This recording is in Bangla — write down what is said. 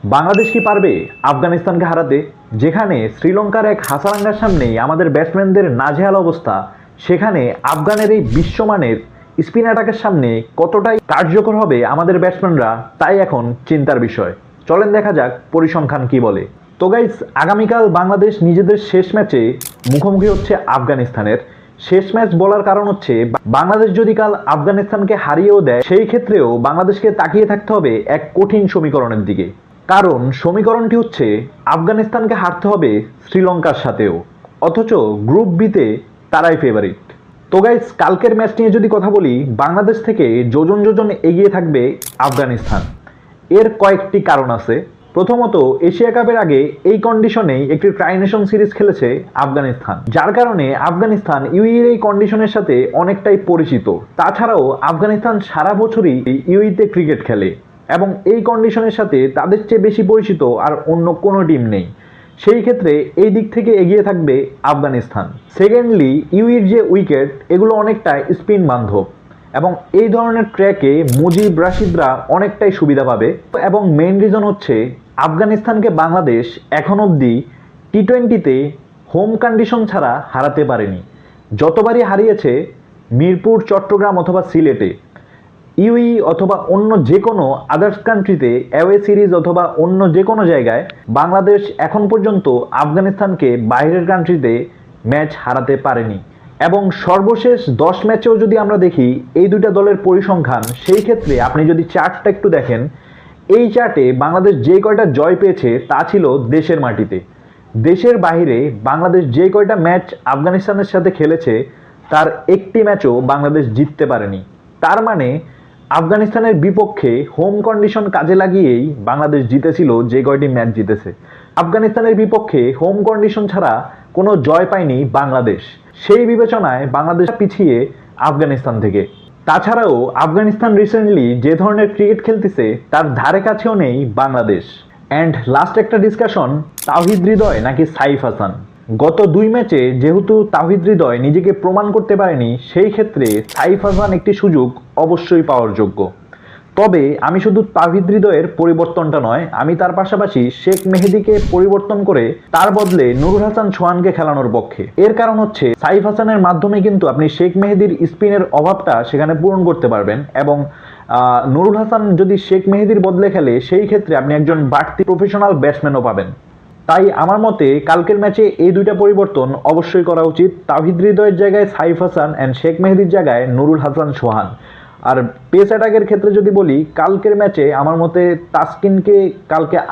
বাংলাদেশ কি পারবে আফগানিস্তানকে হারাতে? যেখানে শ্রীলঙ্কার এক হাসারাঙ্গার সামনেই আমাদের ব্যাটসম্যানদের নাজেহাল অবস্থা, সেখানে আফগানের এই বিশ্বমানের স্পিন অ্যাটাকের সামনে কতটাই কার্যকর হবে আমাদের ব্যাটসম্যানরা, তাই এখন চিন্তার বিষয়। চলেন দেখা যাক পরিসংখ্যান কি বলে। তো গাইস, আগামীকাল বাংলাদেশ নিজেদের শেষ ম্যাচে মুখোমুখি হচ্ছে আফগানিস্তানের। শেষ ম্যাচ বলার কারণ হচ্ছে, বাংলাদেশ যদি কাল আফগানিস্তানকে হারিয়েও দেয়, সেই ক্ষেত্রেও বাংলাদেশকে তাকিয়ে থাকতে হবে এক কঠিন সমীকরণের দিকে। কারণ সমীকরণটি হচ্ছে, আফগানিস্তানকে হারতে হবে শ্রীলঙ্কার সাথেও, অথচ গ্রুপ বিতে তারাই ফেভারিট। তো গাইস, কালকের ম্যাচ নিয়ে যদি কথা বলি, বাংলাদেশ থেকে যোজন যোজন এগিয়ে থাকবে আফগানিস্তান। এর কয়েকটি কারণ আছে। প্রথমত, এশিয়া কাপের আগে এই কন্ডিশনেই একটি ট্রাইনেশন সিরিজ খেলেছে আফগানিস্তান, যার কারণে আফগানিস্তান ইউইর এই কন্ডিশনের সাথে অনেকটাই পরিচিত। তাছাড়াও আফগানিস্তান সারা বছরই ইউইতে ক্রিকেট খেলে এবং এই কন্ডিশনের সাথে তাদের চেয়ে বেশি পরিচিত আর অন্য কোনো টিম নেই। সেই ক্ষেত্রে এই দিক থেকে এগিয়ে থাকবে আফগানিস্তান। সেকেন্ডলি, ইউইর যে উইকেট, এগুলো অনেকটা স্পিন বান্ধব এবং এই ধরনের ট্র্যাকে মুজিব রাশিদরা অনেকটাই সুবিধা পাবে। এবং মেইন রিজন হচ্ছে, আফগানিস্তানকে বাংলাদেশ এখন অবধি টি-20তে হোম কন্ডিশন ছাড়া হারাতে পারেনি। যতবারই হারিয়েছে মিরপুর, চট্টগ্রাম অথবা সিলেটে। ইউই অথবা অন্য যে কোনো আদার্স কান্ট্রিতে অ্যাওয়ে সিরিজ অথবা অন্য যে কোনো জায়গায় বাংলাদেশ এখন পর্যন্ত আফগানিস্তানকে বাইরের কান্ট্রিতে ম্যাচ হারাতে পারেনি। এবং সর্বশেষ 10 ম্যাচেও যদি আমরা দেখি এই দুইটা দলের পরিসংখ্যান, সেই ক্ষেত্রে আপনি যদি চার্টটা একটু দেখেন, এই চার্টে বাংলাদেশ যে কয়টা জয় পেয়েছে তা ছিল দেশের মাটিতে। দেশের বাইরে বাংলাদেশ যে কয়টা ম্যাচ আফগানিস্তানের সাথে খেলেছে, তার একটি ম্যাচও বাংলাদেশ জিততে পারেনি। তার মানে আফগানিস্তানের বিপক্ষে হোম কন্ডিশন কাজে লাগিয়েই বাংলাদেশ জিতেছিল যে কয়টি ম্যাচ জিতেছে। আফগানিস্তানের বিপক্ষে হোম কন্ডিশন ছাড়া কোনো জয় পায়নি বাংলাদেশ। সেই বিবেচনায় বাংলাদেশ পিছিয়ে আফগানিস্তান থেকে। তাছাড়াও আফগানিস্তান রিসেন্টলি যে ধরনের ক্রিকেট খেলতেছে, তার ধারে কাছেও নেই বাংলাদেশ। অ্যান্ড লাস্ট একটা ডিসকাশন, তাওহিদ হৃদয় নাকি সাইফ হাসান। গত 2 ম্যাচে যেহেতু তাওহিদ হৃদয় নিজেকে প্রমাণ করতে পারেনি, সেই ক্ষেত্রে সাইফ হাসান একটি সুযোগ অবশ্যই পাওয়ার যোগ্য। তবে আমি শুধু তাওহিদ হৃদয়ের পরিবর্তনটা নয়, আমি তার পাশাপাশি শেখ মেহেদীকে পরিবর্তন করে তার বদলে নুরুল হাসান সোহানকে খেলানোর পক্ষে। এর কারণ হচ্ছে, সাইফ হাসানের মাধ্যমে কিন্তু আপনি শেখ মেহেদীর স্পিনের অভাবটা সেখানে পূরণ করতে পারবেন এবং নুরুল হাসান যদি শেখ মেহেদীর বদলে খেলে, সেই ক্ষেত্রে আপনি একজন বাড়তি প্রফেশনাল ব্যাটসম্যানও পাবেন। তাই আমার মতে কালকের ম্যাচে এই দুইটা পরিবর্তন অবশ্যই করা উচিত। তাওহিদ হৃদয়ের জায়গায় সাইফ হাসান অ্যান্ড শেখ মেহেদীর জায়গায় নুরুল হাসান সোহান। আর পেস অ্যাটাকের ক্ষেত্রে যদি বলি, কালকের ম্যাচে আমার মতে তাসকিনকে কালকে